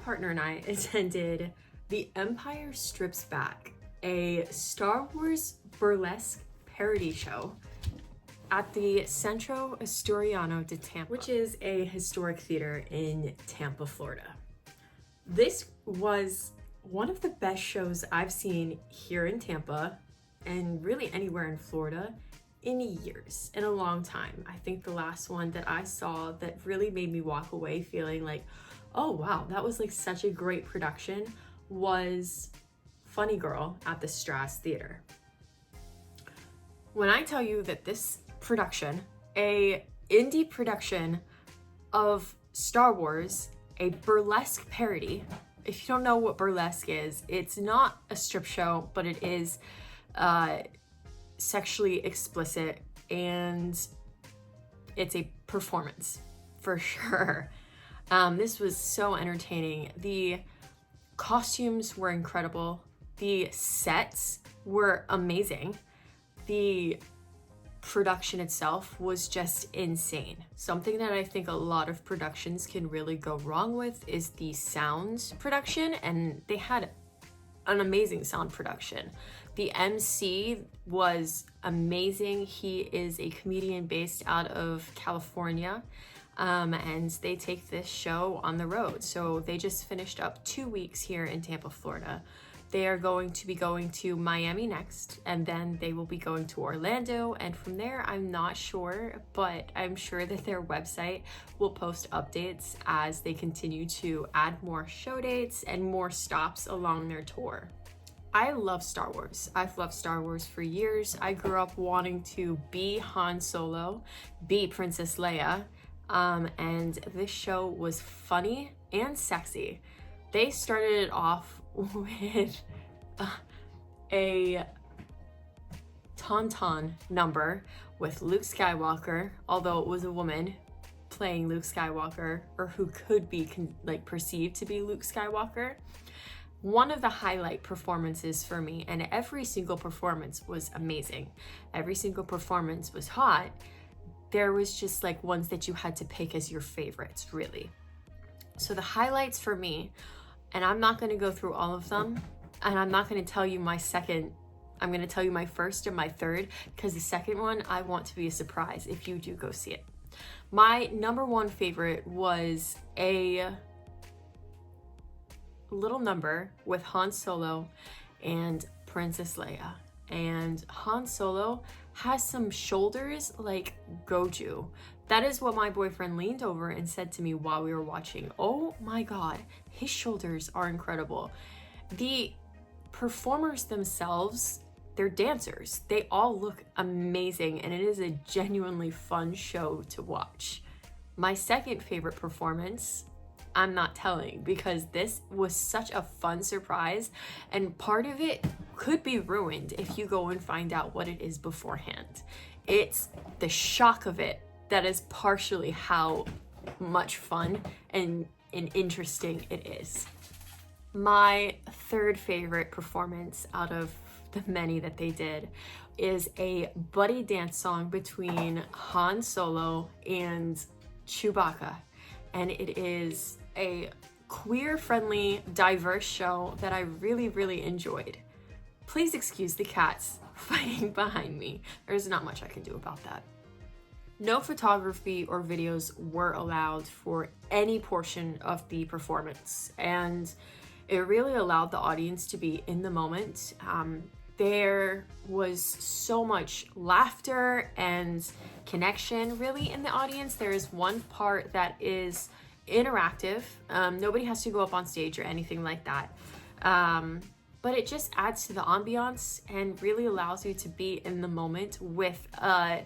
partner and I attended The Empire Strips Back, a Star Wars Burlesque Parody show at the Centro Asturiano de Tampa, which is a historic theater in Tampa, Florida. This was one of the best shows I've seen here in Tampa and really anywhere in Florida in years, in a long time. I think the last one that I saw that really made me walk away feeling like, oh wow, that was like such a great production, was Funny Girl at the Strass Theater. When I tell you that this production, a indie production of Star Wars, a burlesque parody. If you don't know what burlesque is, it's not a strip show, but it is sexually explicit, and it's a performance for sure. This was so entertaining. The costumes were incredible. The sets were amazing. The production itself was just insane. Something that I think a lot of productions can really go wrong with is the sound production, and they had an amazing sound production. The MC was amazing. He is a comedian based out of California, and they take this show on the road. So they just finished up 2 weeks here in Tampa, Florida. They are going to be going to Miami next, and then they will be going to Orlando, and from there I'm not sure, but I'm sure that their website will post updates as they continue to add more show dates and more stops along their tour. I love Star Wars. I've loved Star Wars for years. I grew up wanting to be Han Solo, be Princess Leia, and this show was funny and sexy. They started it off with a tauntaun number with Luke Skywalker, although it was a woman playing Luke Skywalker, or who could be perceived to be Luke Skywalker. One of the highlight performances for me, and every single performance was amazing. Every single performance was hot. There was just like ones that you had to pick as your favorites, really. So the highlights for me, and I'm not going to go through all of them, and I'm not going to tell you my second. I'm going to tell you my first and my third, because the second one I want to be a surprise if you do go see it. My number one favorite was a little number with Han Solo and Princess Leia. And Han Solo has some shoulders like Goju. That is what my boyfriend leaned over and said to me while we were watching. Oh my God, his shoulders are incredible. The performers themselves, they're dancers. They all look amazing, and it is a genuinely fun show to watch. My second favorite performance, I'm not telling, because this was such a fun surprise, and part of it could be ruined if you go and find out what it is beforehand. It's the shock of it that is partially how much fun and interesting it is. My third favorite performance out of the many that they did is a buddy dance song between Han Solo and Chewbacca. And it is a queer-friendly, diverse show that I really, really enjoyed. Please excuse the cats fighting behind me. There's not much I can do about that. No photography or videos were allowed for any portion of the performance, and it really allowed the audience to be in the moment. There was so much laughter and connection really in the audience. There is one part that is interactive. Nobody has to go up on stage or anything like that. But it just adds to the ambiance and really allows you to be in the moment with a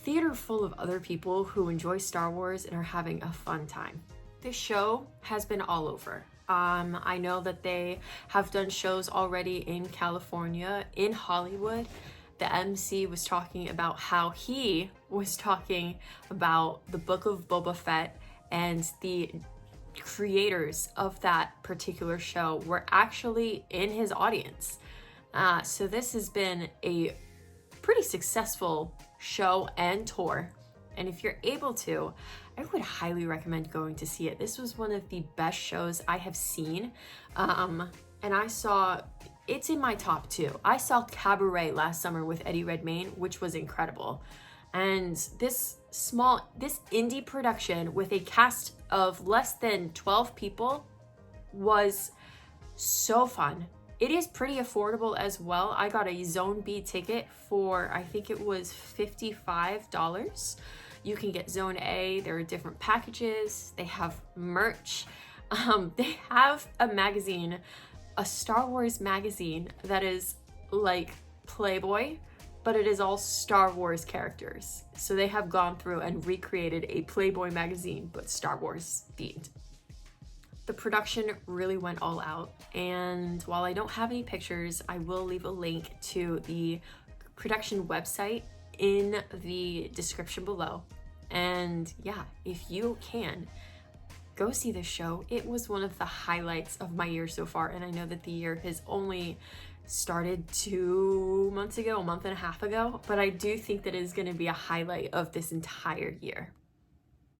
theater full of other people who enjoy Star Wars and are having a fun time. This show has been all over. I know that they have done shows already in California, in Hollywood. The MC was talking about how he was talking about the Book of Boba Fett, and the creators of that particular show were actually in his audience. So this has been a pretty successful show and tour And if you're able to, I would highly recommend going to see it. This was one of the best shows I have seen. And I saw, it's in my top 2. I saw Cabaret last summer with Eddie Redmayne, which was incredible. And this indie production with a cast of less than 12 people was so fun. It is pretty affordable as well. I got a Zone B ticket for, I think it was $55. You can get Zone A. There are different packages. They have merch. They have a magazine, a Star Wars magazine that is like Playboy, but it is all Star Wars characters. So they have gone through and recreated a Playboy magazine, but Star Wars themed. The production really went all out, and while I don't have any pictures, I will leave a link to the production website in the description below. And yeah, if you can, go see this show. It was one of the highlights of my year so far, and I know that the year has only started 2 months ago, a month and a half ago, but I do think that it is going to be a highlight of this entire year.